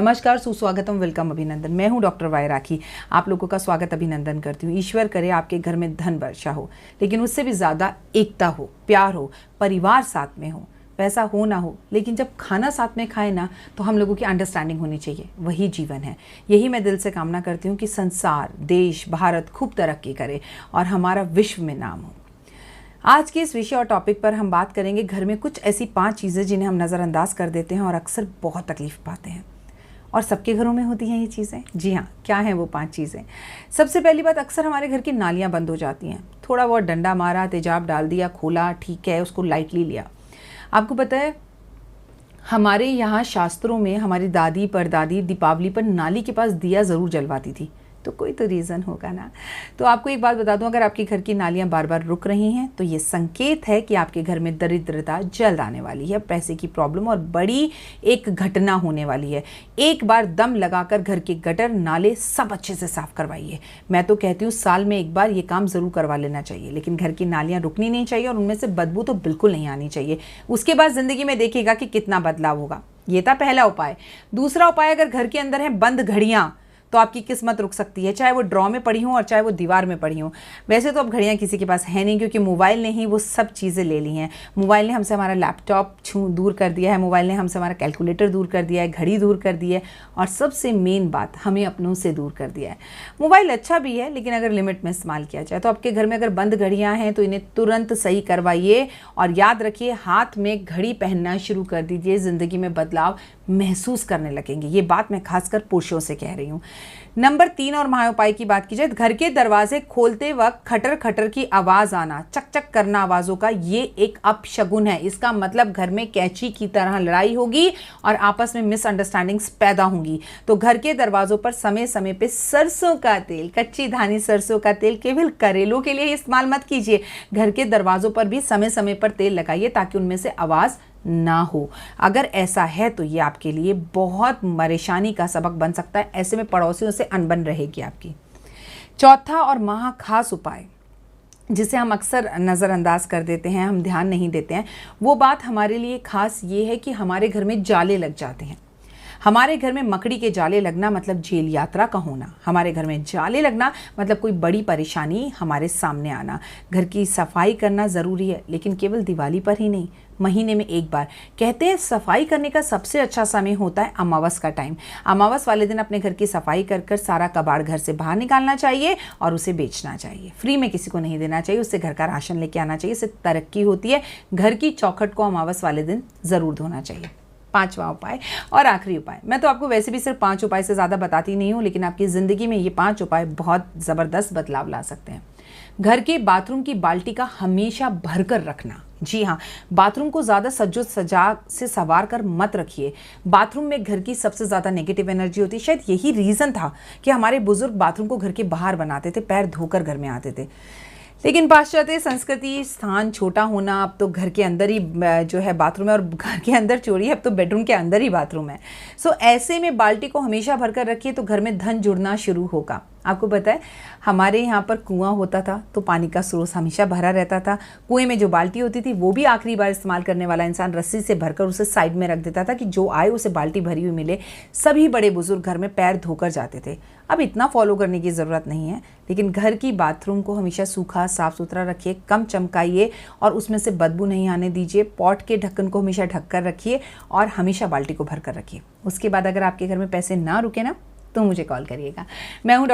नमस्कार, सुस्वागतम, वेलकम, अभिनंदन। मैं हूं डॉक्टर वाई राखी। आप लोगों का स्वागत अभिनंदन करती हूं। ईश्वर करे आपके घर में धन वर्षा हो, लेकिन उससे भी ज़्यादा एकता हो, प्यार हो, परिवार साथ में हो। पैसा हो ना हो, लेकिन जब खाना साथ में खाए ना, तो हम लोगों की अंडरस्टैंडिंग होनी चाहिए। वही जीवन है। यही मैं दिल से कामना करती हूँ कि संसार, देश, भारत खूब तरक्की करे और हमारा विश्व में नाम हो। आज के इस विषय और टॉपिक पर हम बात करेंगे घर में कुछ ऐसी 5 चीज़ें जिन्हें हम नज़रअंदाज कर देते हैं और अक्सर बहुत तकलीफ पाते हैं, और सबके घरों में होती हैं ये चीज़ें। जी हाँ, क्या हैं वो 5 चीज़ें? सबसे पहली बात, अक्सर हमारे घर की नालियाँ बंद हो जाती हैं। थोड़ा बहुत डंडा मारा, तेजाब डाल दिया, खोला, ठीक है, उसको लाइटली लिया। आपको पता है, हमारे यहाँ शास्त्रों में हमारी दादी परदादी दीपावली पर नाली के पास दिया ज़रूर जलवाती थी। तो कोई तो रीज़न होगा ना। तो आपको एक बात बता दूं, अगर आपके घर की नालियाँ बार बार रुक रही हैं तो ये संकेत है कि आपके घर में दरिद्रता जल्द आने वाली है, पैसे की प्रॉब्लम और बड़ी एक घटना होने वाली है। एक बार दम लगाकर घर के गटर नाले सब अच्छे से साफ करवाइए। मैं तो कहती हूँ साल में एक बार ये काम ज़रूर करवा लेना चाहिए, लेकिन घर की नालियाँ रुकनी नहीं चाहिए और उनमें से बदबू तो बिल्कुल नहीं आनी चाहिए। उसके बाद ज़िंदगी में देखिएगा कि कितना बदलाव होगा। ये था पहला उपाय। दूसरा उपाय, अगर घर के अंदर है बंद घड़ियाँ, तो आपकी किस्मत रुक सकती है, चाहे वो ड्रॉ में पड़ी हो और चाहे वो दीवार में पड़ी हो। वैसे तो अब घड़ियाँ किसी के पास है नहीं, क्योंकि मोबाइल ने ही वो सब चीज़ें ले ली हैं। मोबाइल ने हमसे हमारा लैपटॉप दूर कर दिया है, मोबाइल ने हमसे हमारा कैलकुलेटर दूर कर दिया है, घड़ी दूर कर दी है, और सबसे मेन बात, हमें अपनों से दूर कर दिया है। मोबाइल अच्छा भी है, लेकिन अगर लिमिट में इस्तेमाल किया जाए। तो आपके घर में अगर बंद घड़ियाँ हैं तो इन्हें तुरंत सही करवाइए, और याद रखिए, हाथ में घड़ी पहनना शुरू कर दीजिए। ज़िंदगी में बदलाव महसूस करने लगेंगे। ये बात मैं खासकर पुरुषों से कह रही हूँ। नंबर 3 और महाउपाय की बात की जाए, घर के दरवाजे खोलते वक्त खटर खटर की आवाज़ आना, चक चक करना आवाज़ों का, ये एक अपशगुन है। इसका मतलब घर में कैंची की तरह लड़ाई होगी और आपस में मिसअंडरस्टैंडिंग्स पैदा होंगी। तो घर के दरवाजों पर समय समय पे सरसों का तेल, कच्ची धानी सरसों का तेल, केवल करेलों के लिए इस्तेमाल मत कीजिए। घर के दरवाजों पर भी समय समय पर तेल लगाइए, ताकि उनमें से आवाज़ ना हो। अगर ऐसा है तो ये आपके लिए बहुत परेशानी का सबक बन सकता है। ऐसे में पड़ोसियों से अनबन रहेगी आपकी। चौथा और महा खास उपाय, जिसे हम अक्सर नज़रअंदाज कर देते हैं, हम ध्यान नहीं देते हैं, वो बात हमारे लिए खास ये है कि हमारे घर में जाले लग जाते हैं। हमारे घर में मकड़ी के जाले लगना मतलब जेल यात्रा का होना। हमारे घर में जाले लगना मतलब कोई बड़ी परेशानी हमारे सामने आना। घर की सफाई करना ज़रूरी है, लेकिन केवल दिवाली पर ही नहीं, महीने में एक बार। कहते हैं सफाई करने का सबसे अच्छा समय होता है अमावस का टाइम। अमावस वाले दिन अपने घर की सफाई कर कर सारा कबाड़ घर से बाहर निकालना चाहिए और उसे बेचना चाहिए। फ्री में किसी को नहीं देना चाहिए, उससे घर का राशन लेके आना चाहिए, इससे तरक्की होती है। घर की चौखट को अमावस वाले दिन ज़रूर धोना चाहिए। 5वां उपाय और आखिरी उपाय, मैं तो आपको वैसे भी सिर्फ 5 उपाय से ज़्यादा बताती नहीं हूँ, लेकिन आपकी ज़िंदगी में ये 5 उपाय बहुत ज़बरदस्त बदलाव ला सकते हैं। घर के बाथरूम की बाल्टी का हमेशा भरकर रखना। जी हाँ, बाथरूम को ज़्यादा सज्जो सजा से सवार कर मत रखिए। बाथरूम में घर की सबसे ज़्यादा नेगेटिव एनर्जी होती है। शायद यही रीज़न था कि हमारे बुजुर्ग बाथरूम को घर के बाहर बनाते थे, पैर धोकर घर में आते थे। लेकिन पाश्चात्य संस्कृति, स्थान छोटा होना, अब तो घर के अंदर ही जो है बाथरूम है, और घर के अंदर चोरी है, अब तो बेडरूम के अंदर ही बाथरूम है। सो ऐसे में बाल्टी को हमेशा भरकर रखिए, तो घर में धन जुड़ना शुरू होगा। आपको पता है, हमारे यहाँ पर कुआं होता था तो पानी का स्रोत हमेशा भरा रहता था। कुएं में जो बाल्टी होती थी वो भी आखिरी बार इस्तेमाल करने वाला इंसान रस्सी से भरकर उसे साइड में रख देता था कि जो आए उसे बाल्टी भरी हुई मिले। सभी बड़े बुजुर्ग घर में पैर धोकर जाते थे। अब इतना फॉलो करने की ज़रूरत नहीं है, लेकिन घर की बाथरूम को हमेशा सूखा साफ सुथरा रखिए, कम चमकाइए और उसमें से बदबू नहीं आने दीजिए। पॉट के ढक्कन को हमेशा ढक कर रखिए और हमेशा बाल्टी को भर कर रखिए। उसके बाद अगर आपके घर में पैसे ना रुके ना, तो मुझे कॉल करिएगा। मैं हूँ